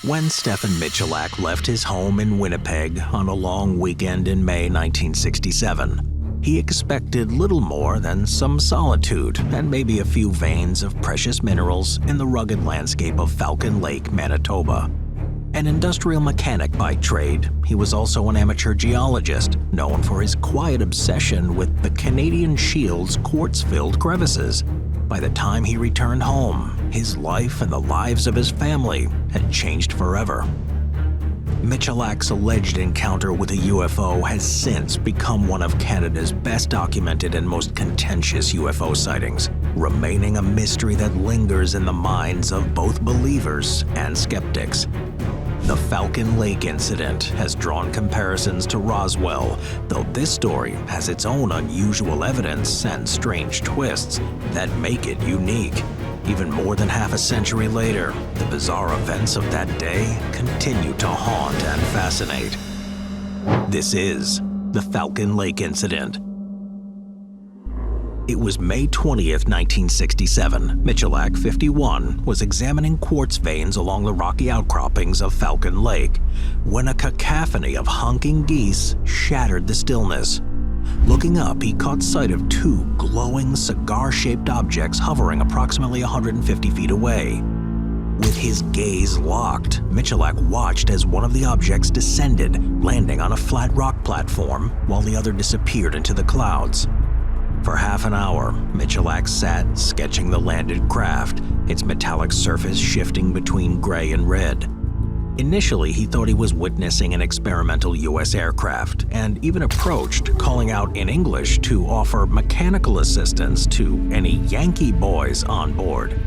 When Stefan Michalak left his home in Winnipeg on a long weekend in May 1967, he expected little more than some solitude and maybe a few veins of precious minerals in the rugged landscape of Falcon Lake, Manitoba. An industrial mechanic by trade, he was also an amateur geologist, known for his quiet obsession with the Canadian Shield's quartz-filled crevices. By the time he returned home, his life and the lives of his family had changed forever. Michalak's alleged encounter with a UFO has since become one of Canada's best documented and most contentious UFO sightings, remaining a mystery that lingers in the minds of both believers and skeptics. The Falcon Lake Incident has drawn comparisons to Roswell, though this story has its own unusual evidence and strange twists that make it unique. Even more than half a century later, the bizarre events of that day continue to haunt and fascinate. This is the Falcon Lake Incident. It was May 20th, 1967. Michalak, 51, was examining quartz veins along the rocky outcroppings of Falcon Lake when a cacophony of honking geese shattered the stillness. Looking up, he caught sight of two glowing, cigar-shaped objects hovering approximately 150 feet away. With his gaze locked, Michalak watched as one of the objects descended, landing on a flat rock platform, while the other disappeared into the clouds. For half an hour, Michalak sat sketching the landed craft, its metallic surface shifting between gray and red. Initially, he thought he was witnessing an experimental U.S. aircraft, and even approached, calling out in English to offer mechanical assistance to any Yankee boys on board.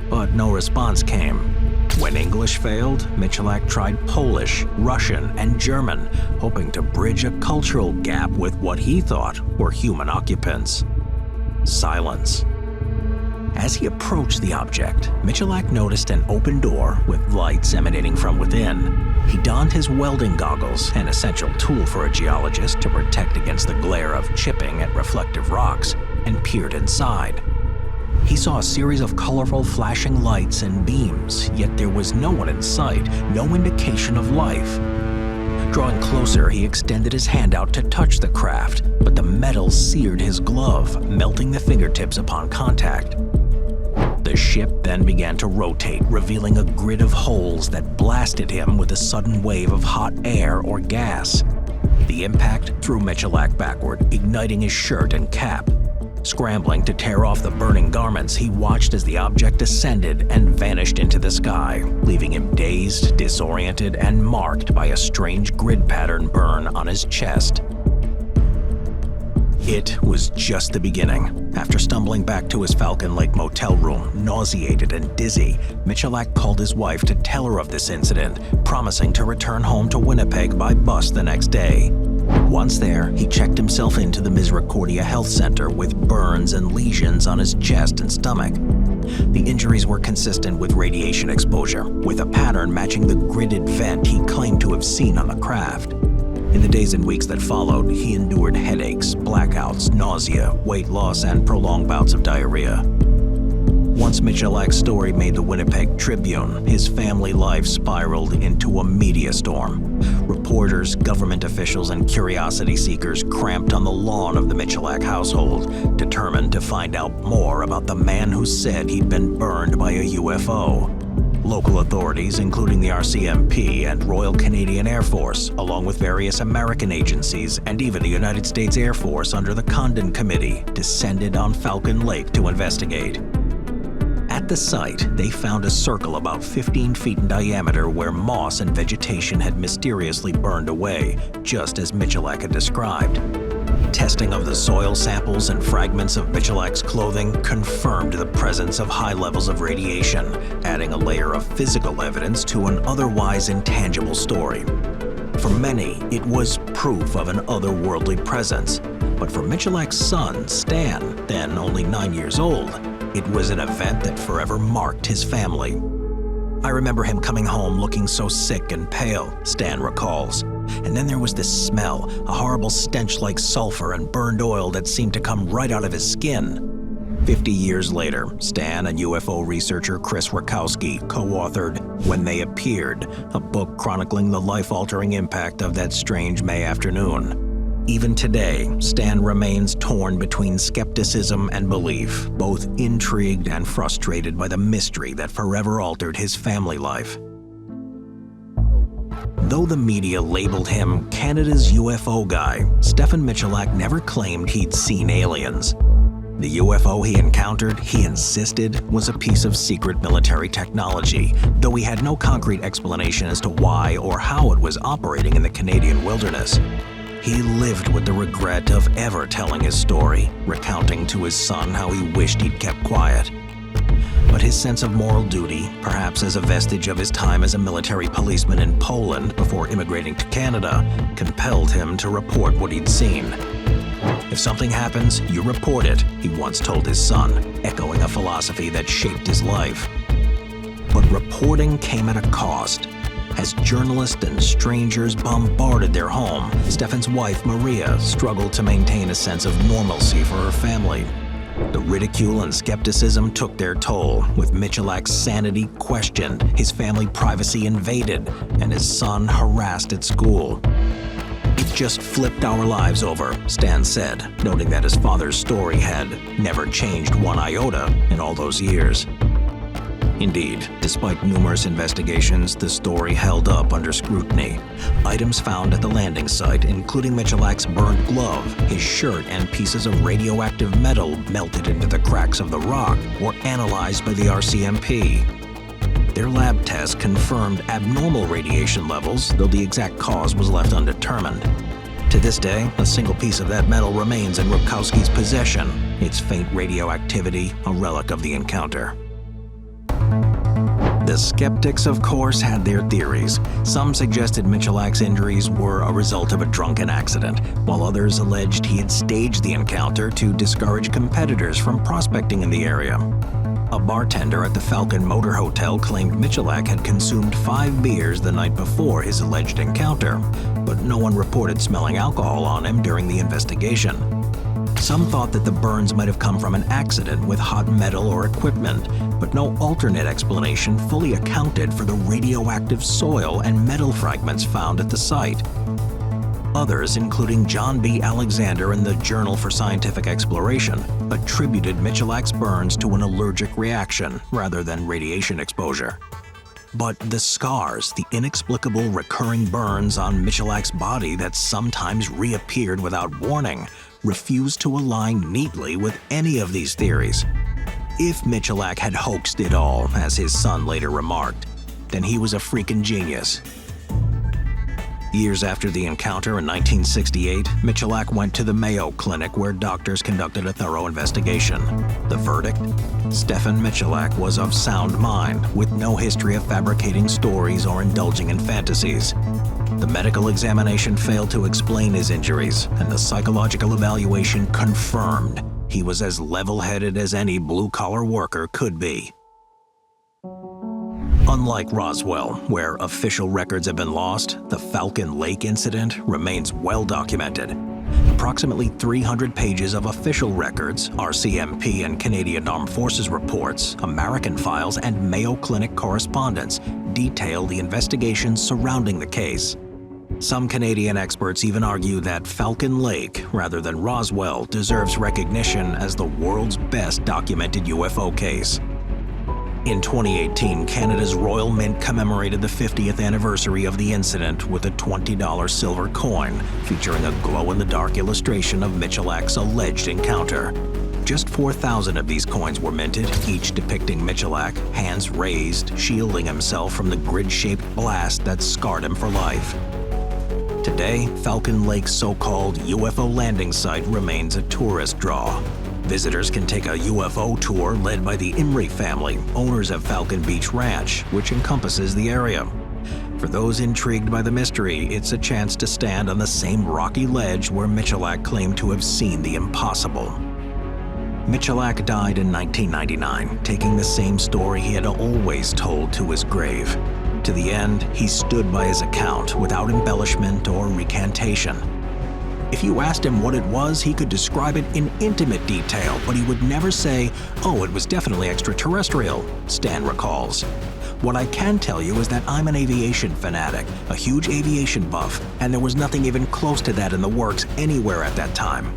But no response came. When English failed, Michalak tried Polish, Russian, and German, hoping to bridge a cultural gap with what he thought were human occupants. Silence. As he approached the object, Michalak noticed an open door with lights emanating from within. He donned his welding goggles, an essential tool for a geologist to protect against the glare of chipping at reflective rocks, and peered inside. He saw a series of colorful flashing lights and beams, yet there was no one in sight, no indication of life. Drawing closer, he extended his hand out to touch the craft, but the metal seared his glove, melting the fingertips upon contact. The ship then began to rotate, revealing a grid of holes that blasted him with a sudden wave of hot air or gas. The impact threw Michalak backward, igniting his shirt and cap. Scrambling to tear off the burning garments, he watched as the object descended and vanished into the sky, leaving him dazed, disoriented, and marked by a strange grid pattern burn on his chest. It was just the beginning. After stumbling back to his Falcon Lake motel room, nauseated and dizzy, Michalak called his wife to tell her of this incident, promising to return home to Winnipeg by bus the next day. Once there, he checked himself into the Misericordia Health Center with burns and lesions on his chest and stomach. The injuries were consistent with radiation exposure, with a pattern matching the gridded vent he claimed to have seen on the craft. In the days and weeks that followed, he endured headaches, blackouts, nausea, weight loss, and prolonged bouts of diarrhea. Once Michalak's story made the Winnipeg Tribune, his family life spiraled into a media storm. Reporters, government officials, and curiosity seekers cramped on the lawn of the Michalak household, determined to find out more about the man who said he'd been burned by a UFO. Local authorities, including the RCMP and Royal Canadian Air Force, along with various American agencies and even the United States Air Force under the Condon Committee, descended on Falcon Lake to investigate. At the site, they found a circle about 15 feet in diameter where moss and vegetation had mysteriously burned away, just as Michalak had described. Testing of the soil samples and fragments of Michalak's clothing confirmed the presence of high levels of radiation, adding a layer of physical evidence to an otherwise intangible story. For many, it was proof of an otherworldly presence, but for Michalak's son, Stan, then only 9 years old, it was an event that forever marked his family. "I remember him coming home looking so sick and pale," Stan recalls. "And then there was this smell, a horrible stench like sulfur and burned oil that seemed to come right out of his skin." 50 years later, Stan and UFO researcher Chris Rakowski co-authored When They Appeared, a book chronicling the life-altering impact of that strange May afternoon. Even today, Stan remains torn between skepticism and belief, both intrigued and frustrated by the mystery that forever altered his family life. Though the media labeled him Canada's UFO guy, Stefan Michalak never claimed he'd seen aliens. The UFO he encountered, he insisted, was a piece of secret military technology, though he had no concrete explanation as to why or how it was operating in the Canadian wilderness. He lived with the regret of ever telling his story, recounting to his son how he wished he'd kept quiet. But his sense of moral duty, perhaps as a vestige of his time as a military policeman in Poland before immigrating to Canada, compelled him to report what he'd seen. "If something happens, you report it," he once told his son, echoing a philosophy that shaped his life. But reporting came at a cost. As journalists and strangers bombarded their home, Stefan's wife, Maria, struggled to maintain a sense of normalcy for her family. The ridicule and skepticism took their toll, with Michalak's sanity questioned, his family privacy invaded, and his son harassed at school. "It just flipped our lives over," Stan said, noting that his father's story had never changed one iota in all those years. Indeed, despite numerous investigations, the story held up under scrutiny. Items found at the landing site, including Michalak's burned glove, his shirt, and pieces of radioactive metal melted into the cracks of the rock, were analyzed by the RCMP. Their lab tests confirmed abnormal radiation levels, though the exact cause was left undetermined. To this day, a single piece of that metal remains in Rakowski's possession, its faint radioactivity a relic of the encounter. The skeptics, of course, had their theories. Some suggested Michalak's injuries were a result of a drunken accident, while others alleged he had staged the encounter to discourage competitors from prospecting in the area. A bartender at the Falcon Motor Hotel claimed Michalak had consumed 5 beers the night before his alleged encounter, but no one reported smelling alcohol on him during the investigation. Some thought that the burns might have come from an accident with hot metal or equipment, but no alternate explanation fully accounted for the radioactive soil and metal fragments found at the site. Others, including John B. Alexander in the Journal for Scientific Exploration, attributed Michalak's burns to an allergic reaction rather than radiation exposure. But the scars, the inexplicable recurring burns on Michalak's body that sometimes reappeared without warning, refused to align neatly with any of these theories. If Michalak had hoaxed it all, as his son later remarked, then he was a freaking genius. Years after the encounter in 1968, Michalak went to the Mayo Clinic where doctors conducted a thorough investigation. The verdict? Stefan Michalak was of sound mind, with no history of fabricating stories or indulging in fantasies. The medical examination failed to explain his injuries, and the psychological evaluation confirmed he was as level-headed as any blue-collar worker could be. Unlike Roswell, where official records have been lost, the Falcon Lake Incident remains well documented. Approximately 300 pages of official records, RCMP and Canadian Armed Forces reports, American files, and Mayo Clinic correspondence detail the investigations surrounding the case. Some Canadian experts even argue that Falcon Lake, rather than Roswell, deserves recognition as the world's best documented UFO case. In 2018, Canada's Royal Mint commemorated the 50th anniversary of the incident with a $20 silver coin featuring a glow-in-the-dark illustration of Michalak's alleged encounter. Just 4,000 of these coins were minted, each depicting Michalak, hands raised, shielding himself from the grid-shaped blast that scarred him for life. Today, Falcon Lake's so-called UFO landing site remains a tourist draw. Visitors can take a UFO tour led by the Imrie family, owners of Falcon Beach Ranch, which encompasses the area. For those intrigued by the mystery, it's a chance to stand on the same rocky ledge where Michalak claimed to have seen the impossible. Michalak died in 1999, taking the same story he had always told to his grave. To the end, he stood by his account without embellishment or recantation. If you asked him what it was, he could describe it in intimate detail, but he would never say, "Oh, it was definitely extraterrestrial," Stan recalls. "What I can tell you is that I'm an aviation fanatic, a huge aviation buff, and there was nothing even close to that in the works anywhere at that time."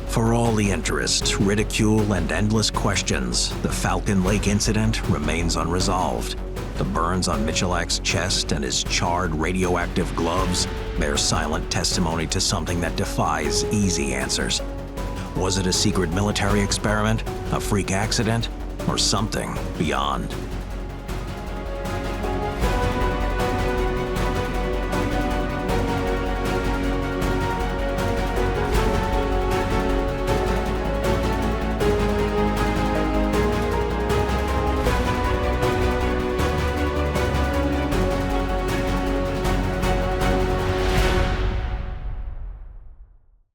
For all the interest, ridicule, and endless questions, the Falcon Lake Incident remains unresolved. The burns on Michalak's chest and his charred radioactive gloves bear silent testimony to something that defies easy answers. Was it a secret military experiment, a freak accident, or something beyond?